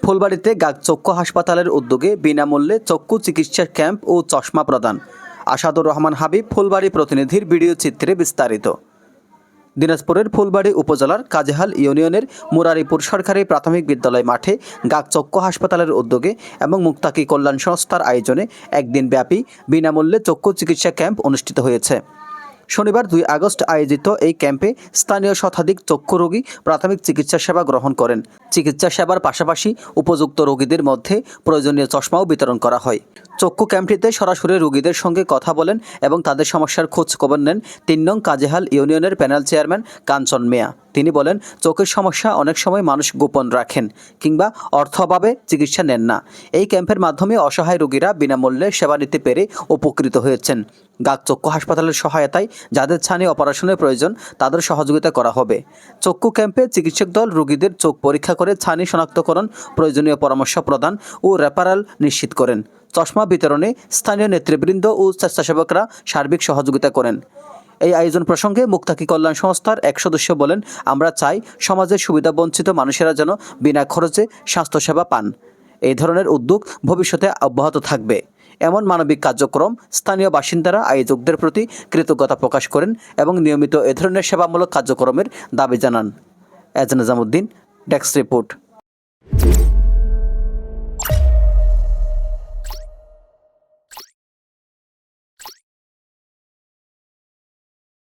ফুলবাড়ীতে গাক চক্ষু হাসপাতালের উদ্যোগে বিনামূল্যে চক্ষু চিকিৎসা ক্যাম্প ও চশমা প্রদান। আসাদুর রহমান হাবিব, ফুলবাড়ী প্রতিনিধির ভিডিও চিত্রে বিস্তারিত। দিনাজপুরের ফুলবাড়ী উপজেলার কাজেহাল ইউনিয়নের মুরারিপুর সরকারি প্রাথমিক বিদ্যালয় মাঠে গাক চক্ষু হাসপাতালের উদ্যোগে এবং মুক্তাকি কল্যাণ সংস্থার আয়োজনে একদিনব্যাপী বিনামূল্যে চক্ষু চিকিৎসা ক্যাম্প অনুষ্ঠিত হয়েছে। শনিবার 2 আগস্ট আয়োজিত এই ক্যাম্পে স্থানীয় শতাধিক চক্ষু রোগী প্রাথমিক চিকিৎসা সেবা গ্রহণ করেন। চিকিৎসা সেবার পাশাপাশি উপযুক্ত রোগীদের মধ্যে প্রয়োজনীয় চশমাও বিতরণ করা হয়। চক্ষু ক্যাম্পটিতে সরাসরি রোগীদের সঙ্গে কথা বলেন এবং তাদের সমস্যার খোঁজ খবর নেন 3 নং কাজেহাল ইউনিয়নের প্যানেল চেয়ারম্যান কাঞ্চন মিয়া। তিনি বলেন, চোখের সমস্যা অনেক সময় মানুষ গোপন রাখেন কিংবা অর্থভাবে চিকিৎসা নেন না। এই ক্যাম্পের মাধ্যমে অসহায় রোগীরা বিনামূল্যে সেবা নিতে পেরে উপকৃত হয়েছেন। গাক চক্ষু হাসপাতালের সহায়তায় যাদের ছানি অপারেশনের প্রয়োজন তাদের সহযোগিতা করা হবে। চক্ষু ক্যাম্পে চিকিৎসক দল রোগীদের চোখ পরীক্ষা করে ছানি শনাক্তকরণ, প্রয়োজনীয় পরামর্শ প্রদান ও রেফারেল নিশ্চিত করেন। চশমা বিতরণে স্থানীয় নেতৃবৃন্দ ও স্বেচ্ছাসেবকরা সার্বিক সহযোগিতা করেন। এই আয়োজন প্রসঙ্গে মুক্তাকি কল্যাণ সংস্থার এক সদস্য বলেন, আমরা চাই সমাজের সুবিধাবঞ্চিত মানুষেরা যেন বিনা খরচে স্বাস্থ্যসেবা পান। এই ধরনের উদ্যোগ ভবিষ্যতে অব্যাহত থাকবে। এমন মানবিক কার্যক্রম স্থানীয় বাসিন্দারা আয়োজকদের প্রতি কৃতজ্ঞতা প্রকাশ করেন এবং নিয়মিত এ ধরনের সেবামূলক কার্যক্রমের দাবি জানান। এজান নিজামুদ্দিন, ডেস্ক রিপোর্ট।